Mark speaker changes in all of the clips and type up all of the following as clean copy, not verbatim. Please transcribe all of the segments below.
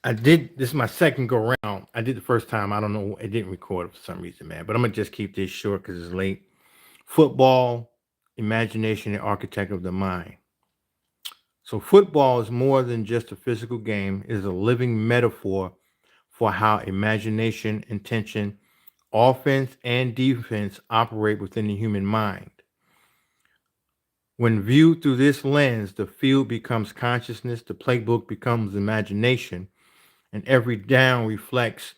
Speaker 1: I did. This is my second go round. I did the first time. I don't know. It didn't record for some reason, man. But I'm gonna just keep this short because it's late. Football, imagination, and architect of the mind. So football is more than just a physical game. It is a living metaphor for how imagination, intention, offense, and defense operate within the human mind. When viewed through this lens, the field becomes consciousness, the playbook becomes imagination, and every down reflects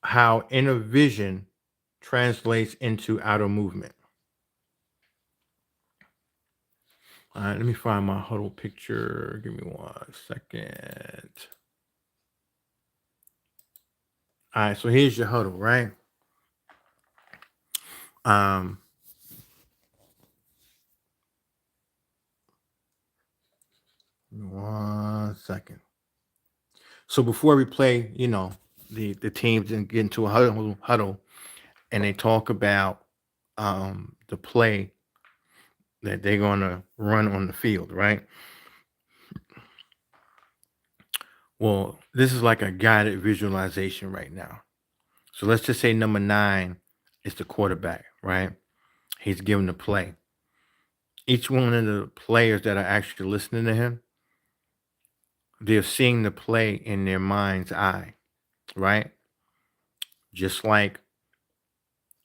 Speaker 1: how inner vision translates into outer movement. All right, let me find my huddle picture. Give me 1 second. All right, so here's your huddle, right? Um, 1 second. So before we play, the teams and get into a huddle, and they talk about the play that they're gonna run on the field, right? Well, this is like a guided visualization right now. So let's just say number 9 is the quarterback, right? He's given the play. Each one of the players that are actually listening to him, they're seeing the play in their mind's eye, right? Just like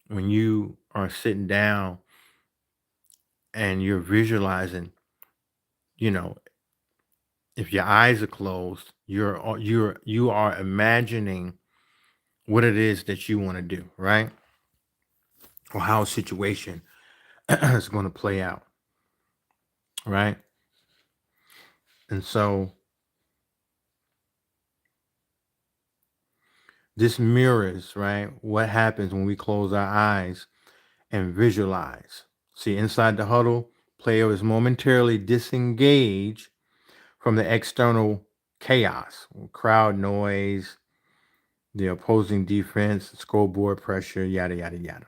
Speaker 1: when you are sitting down and you're visualizing, you know, if your eyes are closed, you are imagining what it is that you want to do, right? Or how a situation is going to play out, right? And so this mirrors, right, what happens when we close our eyes and visualize. See, inside the huddle, player is momentarily disengaged from the external chaos, crowd noise, the opposing defense, scoreboard pressure, yada, yada, yada,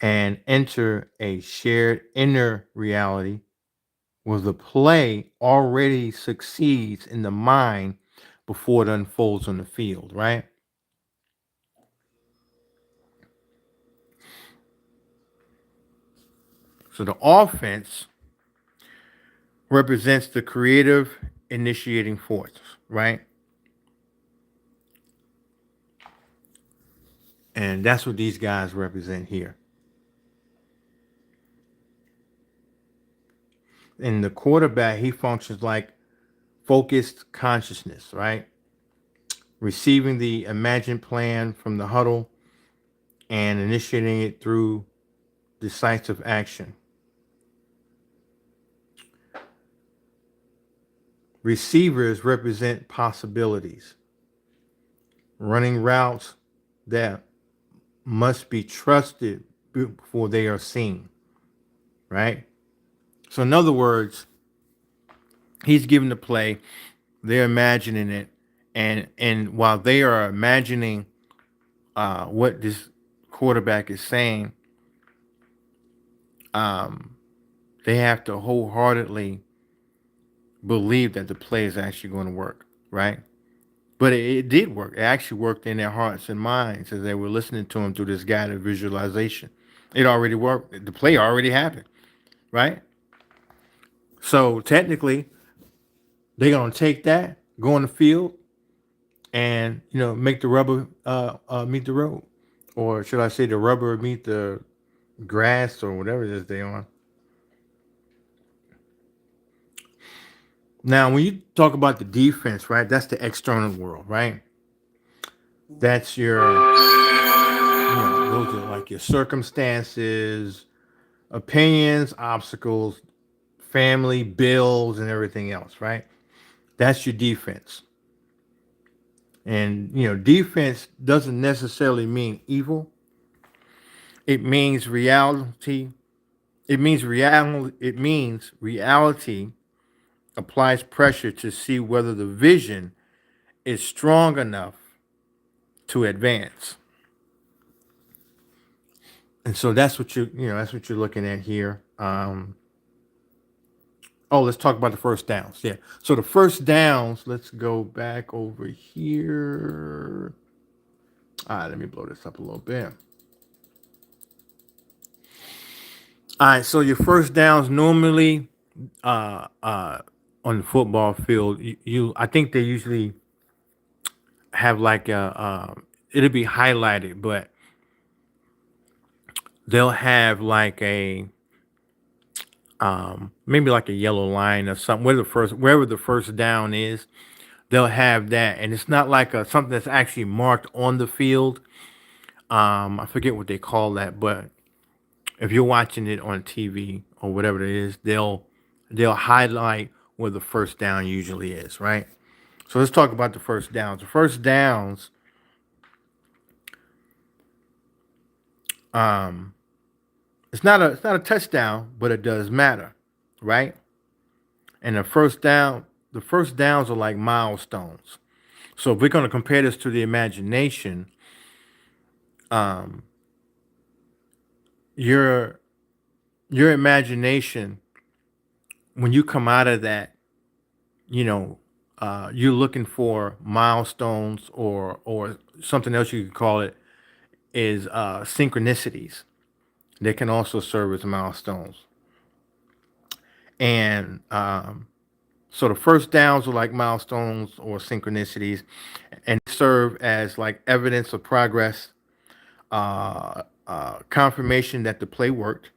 Speaker 1: and enter a shared inner reality where the play already succeeds in the mind before it unfolds on the field, right? So the offense represents the creative initiating force, right? And that's what these guys represent here. And the quarterback, he functions like focused consciousness, right? Receiving the imagined plan from the huddle and initiating it through decisive action. Receivers represent possibilities, running routes that must be trusted before they are seen, right? So, in other words, he's given the play, they're imagining it, and while they are imagining what this quarterback is saying, um, they have to wholeheartedly believe that the play is actually going to work, right? But it did work. It actually worked in their hearts and minds as they were listening to him through this guided visualization. It already worked. The play already happened, right? So technically, they're gonna take that, go on the field, and make the rubber meet the road, or should I say the rubber meet the grass or whatever it is they on. Now, when you talk about the defense, right? That's the external world, right? That's those are like your circumstances, opinions, obstacles, family, bills, and everything else, right? That's your defense. And defense doesn't necessarily mean evil. It means reality. It means reality applies pressure to see whether the vision is strong enough to advance. And so that's what you're looking at here. Oh, let's talk about the first downs. Yeah. So the first downs, let's go back over here. All right, let me blow this up a little bit. All right, so your first downs normally uh uh on the football field, I think they usually have like it'll be highlighted, but they'll have like a maybe like a yellow line or something wherever the first down is, they'll have that, and it's not like something that's actually marked on the field. I forget what they call that, but if you're watching it on TV or whatever it is, they'll highlight where the first down usually is, right? So let's talk about the first downs. The first downs, um, it's not a touchdown, but it does matter, right? And the first downs are like milestones. So if we're going to compare this to the imagination, um, your your imagination, when you come out of that, you know, you're looking for milestones or something else you could call it is synchronicities. They can also serve as milestones. And so the first downs are like milestones or synchronicities, and serve as like evidence of progress, confirmation that the play worked.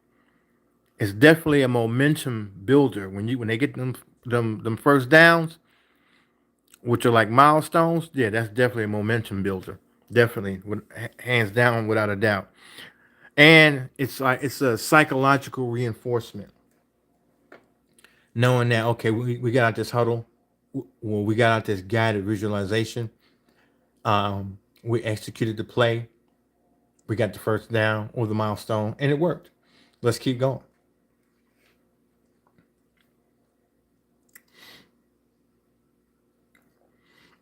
Speaker 1: It's definitely a momentum builder when they get them first downs, which are like milestones. Yeah, that's definitely a momentum builder. Definitely, hands down, without a doubt. And it's a psychological reinforcement, knowing that okay, we got out this huddle, well, we got out this guided visualization. We executed the play. We got the first down or the milestone, and it worked. Let's keep going.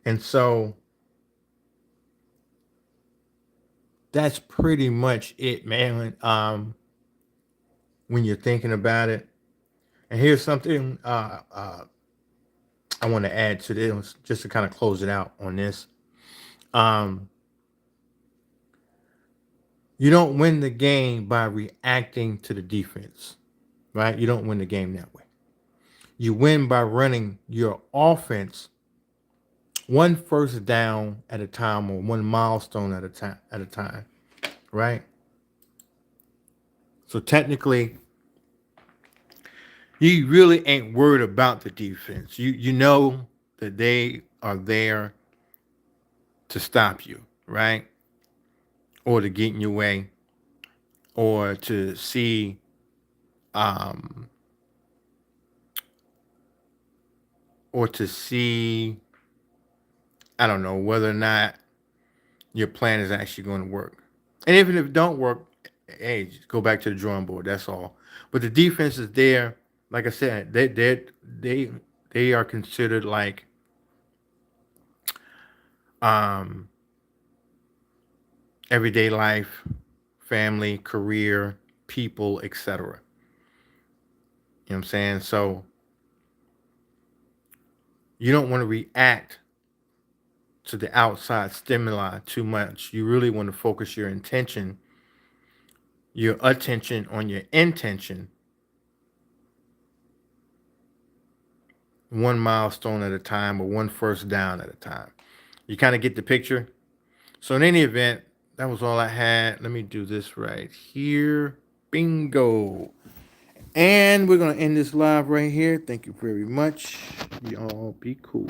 Speaker 1: And so that's pretty much it, man. When you're thinking about it, and here's something I want to add to this, just to kind of close it out on this. Um, you don't win the game by reacting to the defense, right? You don't win the game that way. You win by running your offense one first down at a time or one milestone at a time, right? So technically, you really ain't worried about the defense. You know that they are there to stop you, right? Or to get in your way, or to see um or to see, I don't know, whether or not your plan is actually going to work. And even if it don't work, hey, just go back to the drawing board. That's all. But the defense is there. Like I said, they they are considered like um everyday life, family, career, people, etc. You know what I'm saying? So you don't want to react to the outside stimuli too much. You really want to focus your attention on your intention, one milestone at a time or one first down at a time. You kind of get the picture. So in any event, that was all I had. Let me do this right here. Bingo. And we're going to end this live right here. Thank you very much. Y'all be cool.